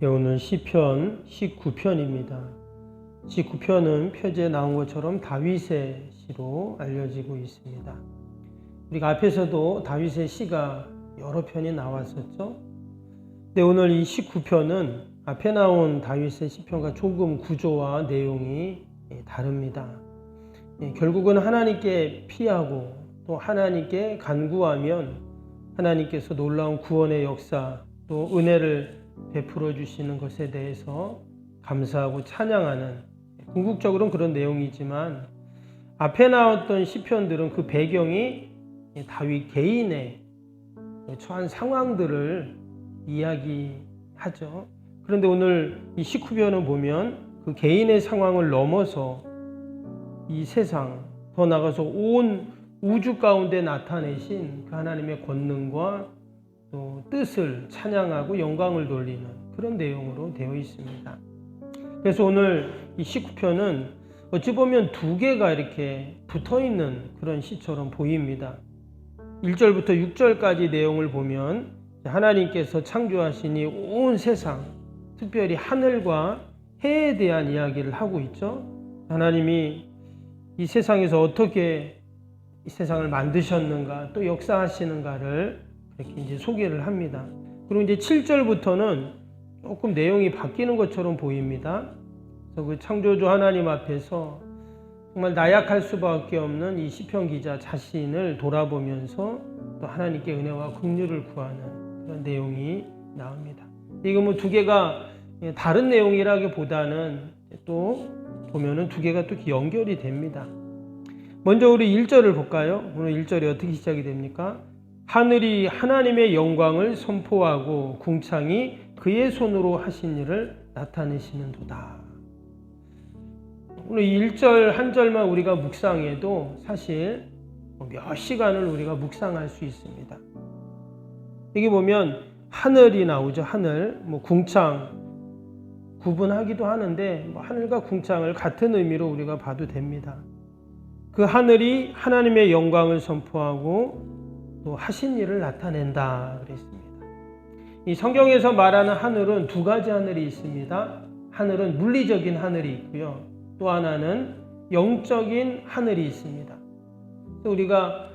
오늘 시편 19편입니다. 19편은 표지에 나온 것처럼 다윗의 시로 알려지고 있습니다. 우리가 앞에서도 다윗의 시가 여러 편이 나왔었죠. 근데 오늘 이 19편은 앞에 나온 다윗의 시편과 조금 구조와 내용이 다릅니다. 결국은 하나님께 피하고 또 하나님께 간구하면 하나님께서 놀라운 구원의 역사 또 은혜를 베풀어 주시는 것에 대해서 감사하고 찬양하는, 궁극적으로는 그런 내용이지만 앞에 나왔던 시편들은 그 배경이 다윗 개인의 처한 상황들을 이야기하죠. 그런데 오늘 이 19편을 보면 그 개인의 상황을 넘어서 이 세상, 더 나아가서 온 우주 가운데 나타내신 그 하나님의 권능과 또 뜻을 찬양하고 영광을 돌리는 그런 내용으로 되어 있습니다. 그래서 오늘 이 19편은 어찌 보면 두 개가 이렇게 붙어 있는 그런 시처럼 보입니다. 1절부터 6절까지 내용을 보면 하나님께서 창조하신 이 온 세상, 특별히 하늘과 해에 대한 이야기를 하고 있죠. 하나님이 이 세상에서 어떻게 이 세상을 만드셨는가, 또 역사하시는가를 이렇게 이제 소개를 합니다. 그리고 이제 7절부터는 조금 내용이 바뀌는 것처럼 보입니다. 그래서 그 창조주 하나님 앞에서 정말 나약할 수밖에 없는 이 시편 기자 자신을 돌아보면서 또 하나님께 은혜와 긍휼을 구하는 그런 내용이 나옵니다. 이거 뭐 두 개가 다른 내용이라기보다는 또 보면은 두 개가 또 연결이 됩니다. 먼저 우리 1절을 볼까요? 오늘 1절이 어떻게 시작이 됩니까? 하늘이 하나님의 영광을 선포하고 궁창이 그의 손으로 하신 일을 나타내시는도다. 오늘 1절 한 절만 우리가 묵상해도 사실 몇 시간을 우리가 묵상할 수 있습니다. 여기 보면 하늘이 나오죠. 하늘, 궁창 구분하기도 하는데 하늘과 궁창을 같은 의미로 우리가 봐도 됩니다. 그 하늘이 하나님의 영광을 선포하고 또 하신 일을 나타낸다 그랬습니다. 이 성경에서 말하는 하늘은 두 가지 하늘이 있습니다. 하늘은 물리적인 하늘이 있고요. 또 하나는 영적인 하늘이 있습니다. 우리가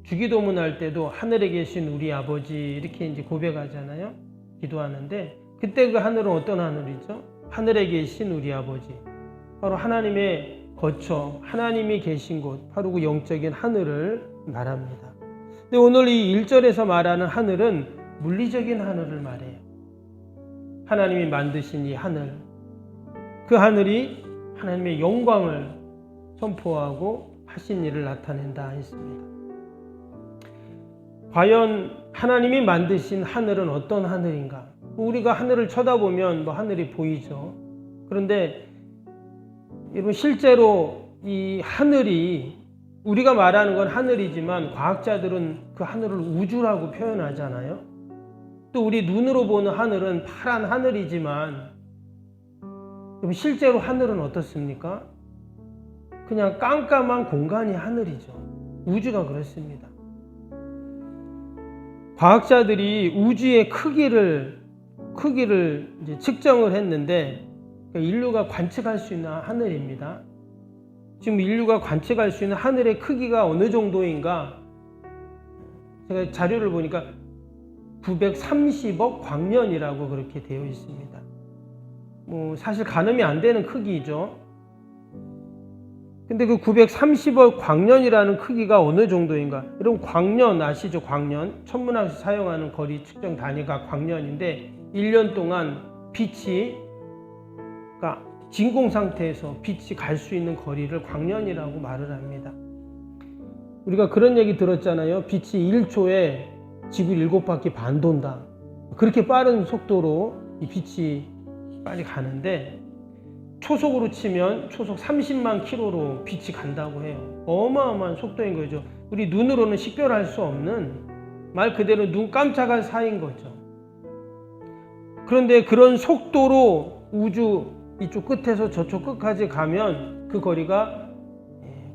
주기도문 할 때도 하늘에 계신 우리 아버지 이렇게 이제 고백하잖아요. 기도하는데 그때 그 하늘은 어떤 하늘이죠? 하늘에 계신 우리 아버지. 바로 하나님의 거처, 하나님이 계신 곳, 바로 그 영적인 하늘을 말합니다. 근데 오늘 이 1절에서 말하는 하늘은 물리적인 하늘을 말해요. 하나님이 만드신 이 하늘, 그 하늘이 하나님의 영광을 선포하고 하신 일을 나타낸다 했습니다. 과연 하나님이 만드신 하늘은 어떤 하늘인가? 우리가 하늘을 쳐다보면 하늘이 보이죠. 그런데 여러분 실제로 이 하늘이, 우리가 말하는 건 하늘이지만 과학자들은 그 하늘을 우주라고 표현하잖아요. 또 우리 눈으로 보는 하늘은 파란 하늘이지만 실제로 하늘은 어떻습니까? 그냥 깜깜한 공간이 하늘이죠. 우주가 그렇습니다. 과학자들이 우주의 크기를 이제 측정을 했는데 인류가 관측할 수 있는 하늘입니다. 지금 인류가 관측할 수 있는 하늘의 크기가 어느 정도인가? 제가 자료를 보니까 930억 광년이라고 그렇게 되어 있습니다. 사실 가늠이 안 되는 크기죠. 근데 그 930억 광년이라는 크기가 어느 정도인가? 여러분 광년 아시죠? 광년. 천문학에서 사용하는 거리 측정 단위가 광년인데 1년 동안 빛이, 그러니까 진공 상태에서 빛이 갈 수 있는 거리를 광년이라고 말을 합니다. 우리가 그런 얘기 들었잖아요. 빛이 1초에 지구 7바퀴 반 돈다. 그렇게 빠른 속도로 이 빛이 빨리 가는데 초속으로 치면 초속 30만 킬로로 빛이 간다고 해요. 어마어마한 속도인 거죠. 우리 눈으로는 식별할 수 없는, 말 그대로 눈 깜짝할 사이인 거죠. 그런데 그런 속도로 우주 이쪽 끝에서 저쪽 끝까지 가면 그 거리가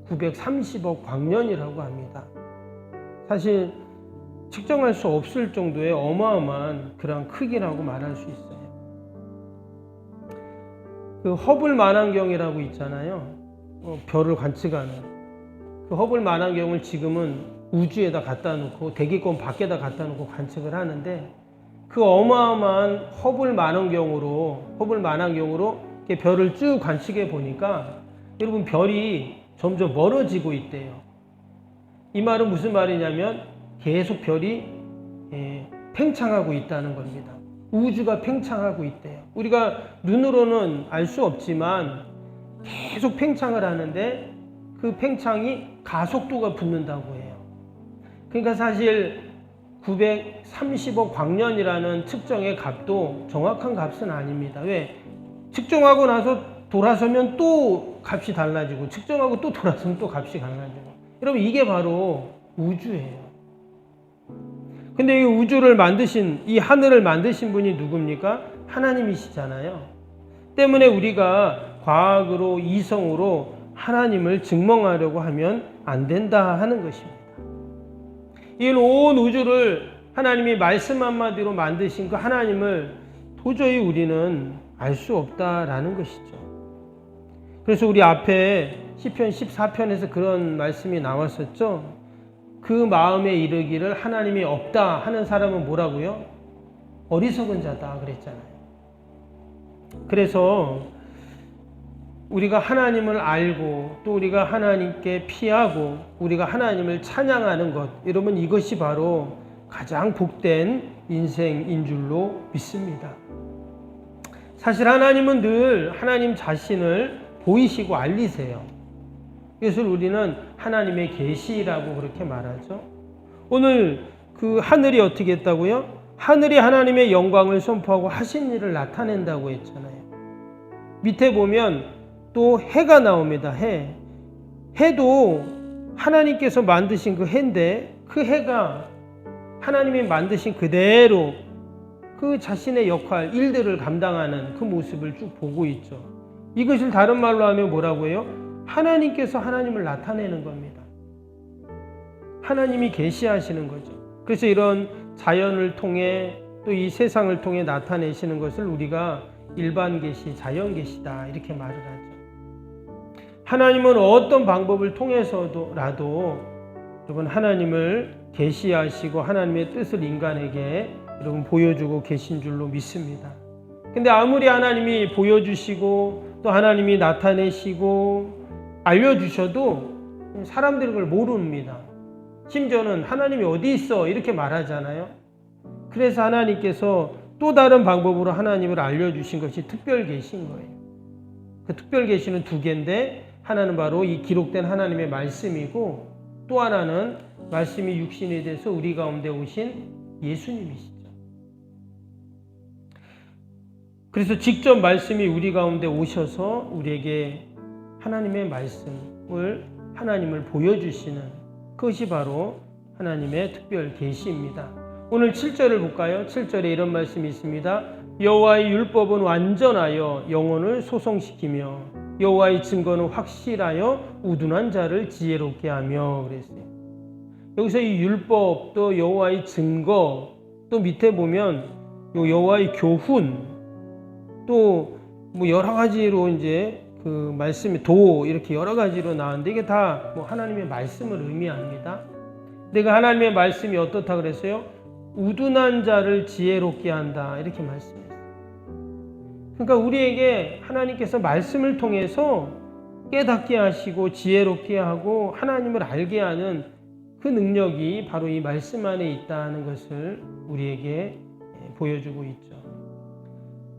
930억 광년이라고 합니다. 사실 측정할 수 없을 정도의 어마어마한 그런 크기라고 말할 수 있어요. 그 허블 만환경이라고 있잖아요. 별을 관측하는 그 허블 만환경을 지금은 우주에다 갖다 놓고 대기권 밖에다 갖다 놓고 관측을 하는데, 그 어마어마한 허블 만환경으로 이렇게 별을 쭉 관측해 보니까 여러분, 별이 점점 멀어지고 있대요. 이 말은 무슨 말이냐면 계속 별이 팽창하고 있다는 겁니다. 우주가 팽창하고 있대요. 우리가 눈으로는 알 수 없지만 계속 팽창을 하는데 그 팽창이 가속도가 붙는다고 해요. 그러니까 사실 930억 광년이라는 측정의 값도 정확한 값은 아닙니다. 왜? 측정하고 나서 돌아서면 또 값이 달라지고, 측정하고 또 돌아서면 또 값이 달라지고. 여러분, 이게 바로 우주예요. 근데 이 우주를 만드신, 이 하늘을 만드신 분이 누굽니까? 하나님이시잖아요. 때문에 우리가 과학으로, 이성으로 하나님을 증명하려고 하면 안 된다 하는 것입니다. 이 온 우주를 하나님이 말씀 한마디로 만드신 그 하나님을 도저히 우리는 알 수 없다라는 것이죠. 그래서 우리 앞에 시편 14편에서 그런 말씀이 나왔었죠. 그 마음에 이르기를 하나님이 없다 하는 사람은 뭐라고요? 어리석은 자다 그랬잖아요. 그래서 우리가 하나님을 알고 또 우리가 하나님께 피하고 우리가 하나님을 찬양하는 것, 여러분, 이것이 바로 가장 복된 인생인 줄로 믿습니다. 사실 하나님은 늘 하나님 자신을 보이시고 알리세요. 이것을 우리는 하나님의 계시라고 그렇게 말하죠. 오늘 그 하늘이 어떻게 했다고요? 하늘이 하나님의 영광을 선포하고 하신 일을 나타낸다고 했잖아요. 밑에 보면 또 해가 나옵니다. 해도 하나님께서 만드신 그 해인데, 그 해가 하나님이 만드신 그대로 그 자신의 역할, 일들을 감당하는 그 모습을 쭉 보고 있죠. 이것을 다른 말로 하면 뭐라고 해요? 하나님께서 하나님을 나타내는 겁니다. 하나님이 계시하시는 거죠. 그래서 이런 자연을 통해 또 이 세상을 통해 나타내시는 것을 우리가 일반 계시, 자연 계시다 이렇게 말을 하죠. 하나님은 어떤 방법을 통해서라도 여러분 하나님을 계시하시고 하나님의 뜻을 인간에게 여러분 보여주고 계신 줄로 믿습니다. 근데 아무리 하나님이 보여주시고 또 하나님이 나타내시고 알려주셔도 사람들이 그걸 모릅니다. 심지어는 하나님이 어디 있어 이렇게 말하잖아요. 그래서 하나님께서 또 다른 방법으로 하나님을 알려주신 것이 특별 계시인 거예요. 그 특별 계시는 두 개인데, 하나는 바로 이 기록된 하나님의 말씀이고, 또 하나는 말씀이 육신이 돼서 우리 가운데 오신 예수님이시죠. 그래서 직접 말씀이 우리 가운데 오셔서 우리에게 하나님의 말씀을, 하나님을 보여주시는 그것이 바로 하나님의 특별 계시입니다. 오늘 7절을 볼까요? 7절에 이런 말씀이 있습니다. 여호와의 율법은 완전하여 영혼을 소성시키며 여호와의 증거는 확실하여 우둔한 자를 지혜롭게 하며 그랬어요. 여기서 이 율법, 또 여호와의 증거, 또 밑에 보면 여호와의 교훈, 또 뭐 여러 가지로 이제 그 말씀이 이렇게 여러 가지로 나왔는데, 이게 다 뭐 하나님의 말씀을 의미합니다. 내가 하나님의 말씀이 어떻다 그랬어요? 우둔한 자를 지혜롭게 한다 이렇게 말씀했어요. 그러니까 우리에게 하나님께서 말씀을 통해서 깨닫게 하시고 지혜롭게 하고 하나님을 알게 하는 그 능력이 바로 이 말씀 안에 있다는 것을 우리에게 보여주고 있죠.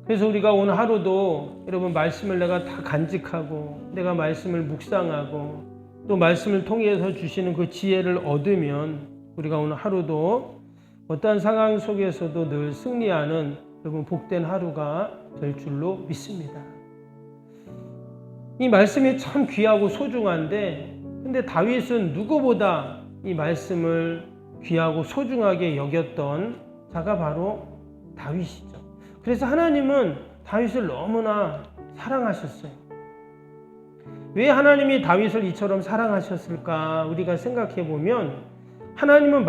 그래서 우리가 오늘 하루도 여러분 말씀을 내가 다 간직하고 내가 말씀을 묵상하고 또 말씀을 통해서 주시는 그 지혜를 얻으면 우리가 오늘 하루도 어떠한 상황 속에서도 늘 승리하는 여러분 복된 하루가 될 줄로 믿습니다. 이 말씀이 참 귀하고 소중한데, 근데 다윗은 누구보다 이 말씀을 귀하고 소중하게 여겼던 자가 바로 다윗이죠. 그래서 하나님은 다윗을 너무나 사랑하셨어요. 왜 하나님이 다윗을 이처럼 사랑하셨을까? 우리가 생각해 보면 하나님은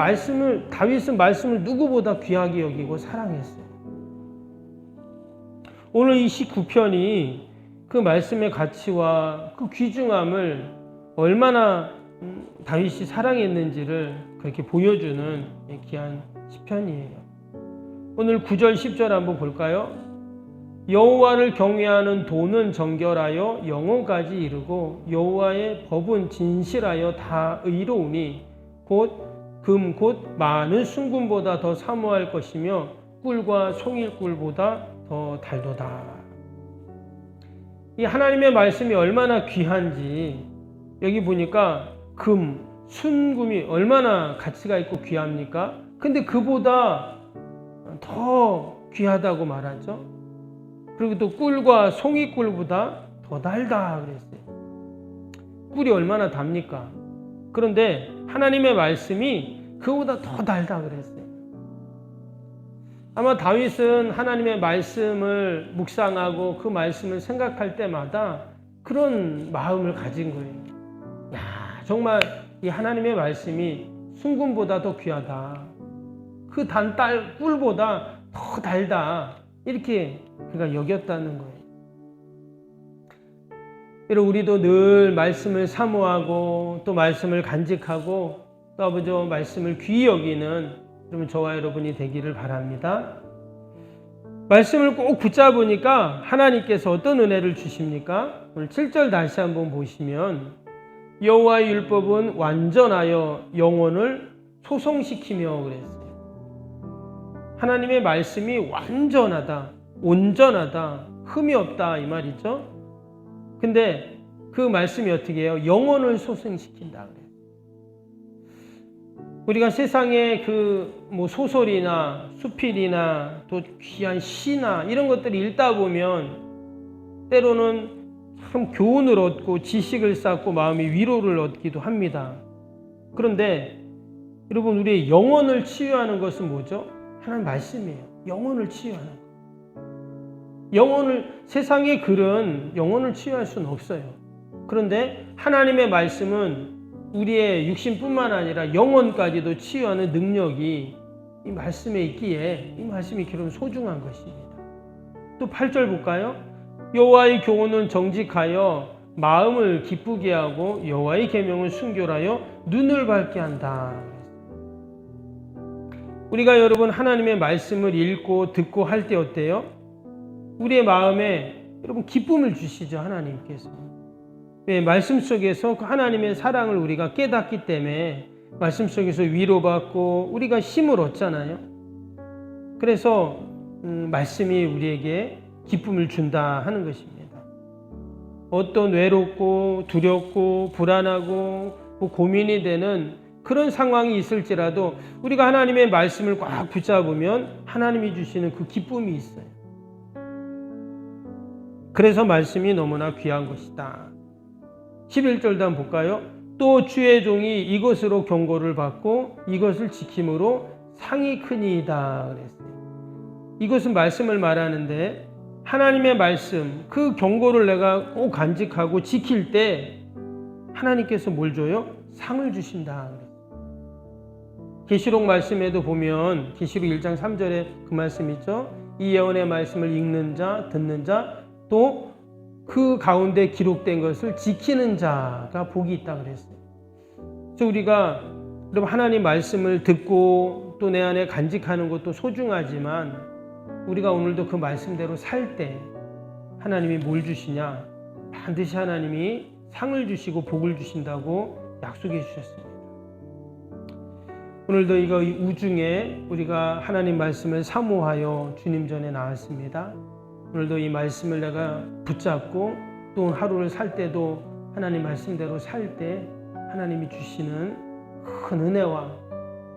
다윗은 말씀을 누구보다 귀하게 여기고 사랑했어요. 오늘 이 19편이 그 말씀의 가치와 그 귀중함을 얼마나 다윗이 사랑했는지를 그렇게 보여주는 귀한 시편이에요. 오늘 9절 10절 한번 볼까요? 여호와를 경외하는 도는 정결하여 영혼까지 이르고 여호와의 법은 진실하여 다 의로우니 곧 금 곧 많은 순금보다 더 사모할 것이며 꿀과 송일꿀보다 더 달도다. 이 하나님의 말씀이 얼마나 귀한지 여기 보니까 금, 순금이 얼마나 가치가 있고 귀합니까? 근데 그보다 더 귀하다고 말하죠. 그리고 또 꿀과 송이꿀보다 더 달다 그랬어요. 꿀이 얼마나 답니까? 그런데 하나님의 말씀이 그보다 더 달다 그랬어요. 아마 다윗은 하나님의 말씀을 묵상하고 그 말씀을 생각할 때마다 그런 마음을 가진 거예요. 야, 정말 이 하나님의 말씀이 순금보다 더 귀하다. 그 단딸 꿀보다 더 달다. 이렇게 그가 여겼다는 거예요. 여러분, 우리도 늘 말씀을 사모하고 또 말씀을 간직하고 또 아버지 말씀을 귀히 여기는 여러분 저와 여러분이 되기를 바랍니다. 말씀을 꼭 붙잡으니까 하나님께서 어떤 은혜를 주십니까? 오늘 7절 다시 한번 보시면 여호와의 율법은 완전하여 영혼을 소성시키며 그랬어요. 하나님의 말씀이 완전하다, 온전하다, 흠이 없다 이 말이죠. 근데 그 말씀이 어떻게 해요? 영혼을 소생시킨다 그래요. 우리가 세상에 소설이나 수필이나 또 귀한 시나 이런 것들을 읽다 보면 때로는 참 교훈을 얻고 지식을 쌓고 마음의 위로를 얻기도 합니다. 그런데 여러분, 우리의 영혼을 치유하는 것은 뭐죠? 하나님 말씀이에요. 영혼을 치유하는 것. 세상의 글은 영혼을 치유할 수는 없어요. 그런데 하나님의 말씀은 우리의 육신뿐만 아니라 영혼까지도 치유하는 능력이 이 말씀에 있기에 이 말씀이 기름 소중한 것입니다. 또 8절 볼까요? 여호와의 교훈은 정직하여 마음을 기쁘게 하고 여호와의 계명은 순결하여 눈을 밝게 한다. 우리가 여러분 하나님의 말씀을 읽고 듣고 할 때 어때요? 우리의 마음에 여러분 기쁨을 주시죠, 하나님께서. 왜? 말씀 속에서 그 하나님의 사랑을 우리가 깨닫기 때문에 말씀 속에서 위로받고 우리가 힘을 얻잖아요. 그래서 말씀이 우리에게 기쁨을 준다 하는 것입니다. 어떤 외롭고 두렵고 불안하고 고민이 되는 그런 상황이 있을지라도 우리가 하나님의 말씀을 꽉 붙잡으면 하나님이 주시는 그 기쁨이 있어요. 그래서 말씀이 너무나 귀한 것이다. 11절도 한번 볼까요? 또 주의 종이 이것으로 경고를 받고 이것을 지킴으로 상이 크니이다 그랬어요. 이것은 말씀을 말하는데 하나님의 말씀, 그 경고를 내가 꼭 간직하고 지킬 때 하나님께서 뭘 줘요? 상을 주신다 그랬어요. 계시록 말씀에도 보면 계시록 1장 3절에 그 말씀 있죠. 이 예언의 말씀을 읽는 자, 듣는 자, 또 그 가운데 기록된 것을 지키는 자가 복이 있다 그랬어요. 그래서 우리가 여러분 하나님 말씀을 듣고 또 내 안에 간직하는 것도 소중하지만 우리가 오늘도 그 말씀대로 살 때 하나님이 뭘 주시냐? 반드시 하나님이 상을 주시고 복을 주신다고 약속해 주셨습니다. 오늘도 이 우중에 우리가 하나님 말씀을 사모하여 주님 전에 나왔습니다. 오늘도 이 말씀을 내가 붙잡고 또 하루를 살 때도 하나님 말씀대로 살 때 하나님이 주시는 큰 은혜와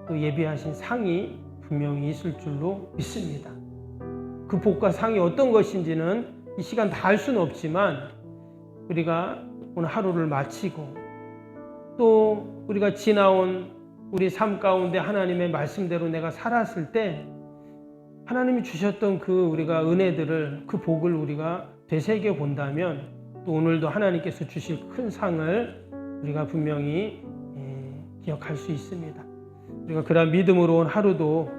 또 예비하신 상이 분명히 있을 줄로 믿습니다. 그 복과 상이 어떤 것인지는 이 시간 다 알 수는 없지만 우리가 오늘 하루를 마치고 또 우리가 지나온 우리 삶 가운데 하나님의 말씀대로 내가 살았을 때 하나님이 주셨던 그 우리가 은혜들을 그 복을 우리가 되새겨 본다면 또 오늘도 하나님께서 주실 큰 상을 우리가 분명히 기억할 수 있습니다. 우리가 그런 믿음으로 온 하루도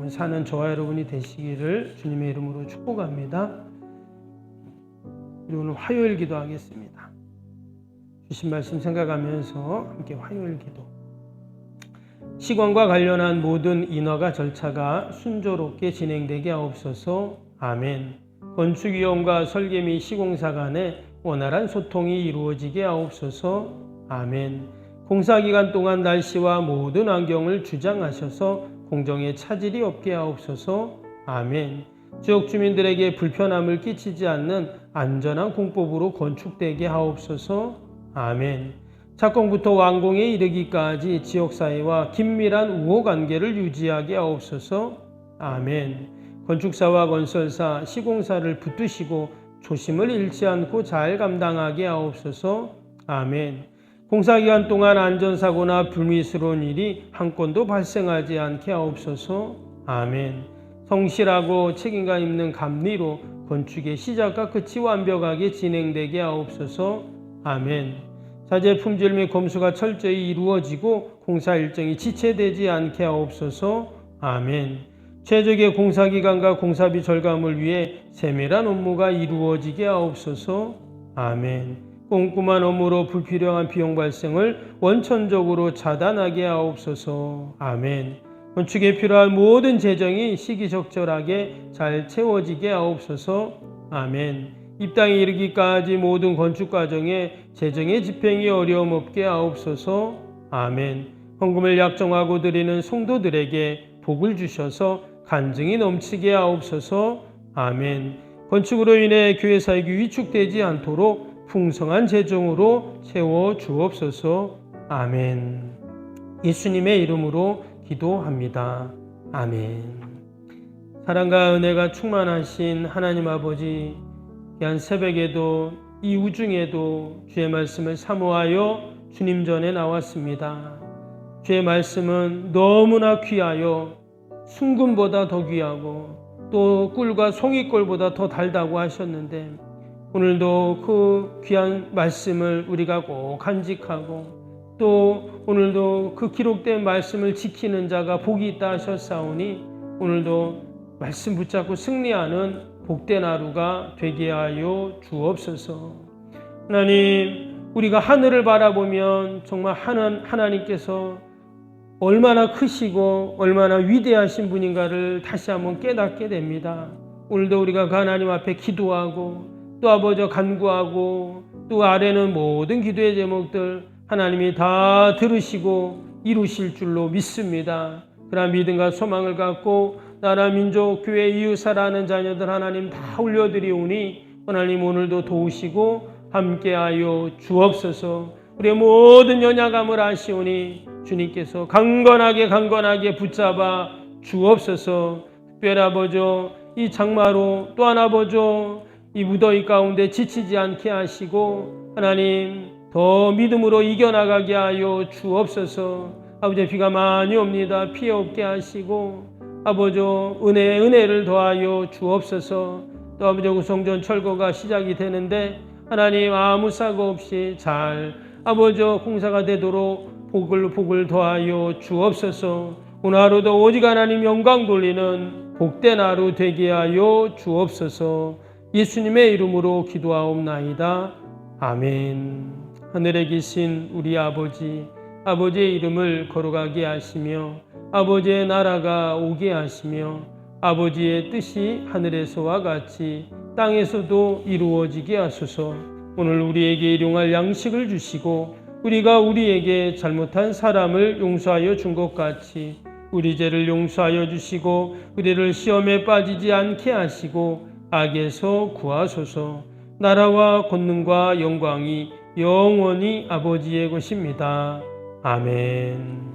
사는 저와 여러분이 되시기를 주님의 이름으로 축복합니다. 우리 오늘 화요일 기도하겠습니다. 주신 말씀 생각하면서 함께 화요일 기도. 시공과 관련한 모든 인허가 절차가 순조롭게 진행되게 하옵소서. 아멘. 건축위원과 설계 및 시공사 간에 원활한 소통이 이루어지게 하옵소서. 아멘. 공사기간 동안 날씨와 모든 환경을 주장하셔서 공정에 차질이 없게 하옵소서. 아멘. 지역 주민들에게 불편함을 끼치지 않는 안전한 공법으로 건축되게 하옵소서. 아멘. 착공부터 완공에 이르기까지 지역사회와 긴밀한 우호관계를 유지하게 하옵소서. 아멘. 건축사와 건설사, 시공사를 붙드시고 조심을 잃지 않고 잘 감당하게 하옵소서. 아멘. 공사기간 동안 안전사고나 불미스러운 일이 한 건도 발생하지 않게 하옵소서. 아멘. 성실하고 책임감 있는 감리로 건축의 시작과 끝이 완벽하게 진행되게 하옵소서. 아멘. 자재 품질 및 검수가 철저히 이루어지고 공사 일정이 지체되지 않게 하옵소서. 아멘. 최적의 공사기간과 공사비 절감을 위해 세밀한 업무가 이루어지게 하옵소서. 아멘. 꼼꼼한 업무로 불필요한 비용 발생을 원천적으로 차단하게 하옵소서. 아멘. 건축에 필요한 모든 재정이 시기적절하게 잘 채워지게 하옵소서. 아멘. 입당에 이르기까지 모든 건축 과정에 재정의 집행이 어려움 없게 하옵소서. 아멘. 헌금을 약정하고 드리는 성도들에게 복을 주셔서 간증이 넘치게 하옵소서. 아멘. 건축으로 인해 교회 사역이 위축되지 않도록 풍성한 재정으로 채워 주옵소서. 아멘. 예수님의 이름으로 기도합니다. 아멘. 사랑과 은혜가 충만하신 하나님 아버지, 귀한 새벽에도 이 우중에도 주의 말씀을 사모하여 주님 전에 나왔습니다. 주의 말씀은 너무나 귀하여 순금보다 더 귀하고 또 꿀과 송이꿀보다 더 달다고 하셨는데, 오늘도 그 귀한 말씀을 우리가 꼭 간직하고 또 오늘도 그 기록된 말씀을 지키는 자가 복이 있다 하셨사오니, 오늘도 말씀 붙잡고 승리하는 복된 하루가 되게 하여 주옵소서. 하나님, 우리가 하늘을 바라보면 정말 하나님께서 얼마나 크시고 얼마나 위대하신 분인가를 다시 한번 깨닫게 됩니다. 오늘도 우리가 그 하나님 앞에 기도하고 또 아버지 간구하고 또 아래는 모든 기도의 제목들 하나님이 다 들으시고 이루실 줄로 믿습니다. 그러한 믿음과 소망을 갖고 나라, 민족, 교회, 이웃 살아가는 자녀들 하나님 다 올려드리오니 하나님 오늘도 도우시고 함께하여 주옵소서. 우리의 모든 연약함을 아시오니 주님께서 강건하게 붙잡아 주옵소서. 특별히 아버지 이 장마로 또한 아버지 이 무더위 가운데 지치지 않게 하시고 하나님 더 믿음으로 이겨나가게 하여 주옵소서. 아버지 비가 많이 옵니다. 피해 없게 하시고 아버지 은혜를 더하여 주옵소서. 또 아버지 구성전 철거가 시작이 되는데 하나님 아무 사고 없이 잘 아버지 공사가 되도록 복을 더하여 주옵소서. 오늘 하루도 오직 하나님 영광 돌리는 복된 하루 되게 하여 주옵소서. 예수님의 이름으로 기도하옵나이다. 아멘. 하늘에 계신 우리 아버지의 이름을 거룩하게 하시며 아버지의 나라가 오게 하시며 아버지의 뜻이 하늘에서와 같이 땅에서도 이루어지게 하소서. 오늘 우리에게 일용할 양식을 주시고 우리가 우리에게 잘못한 사람을 용서하여 준 것 같이 우리 죄를 용서하여 주시고 우리를 시험에 빠지지 않게 하시고 악에서 구하소서. 나라와 권능과 영광이 영원히 아버지의 것입니다. 아멘.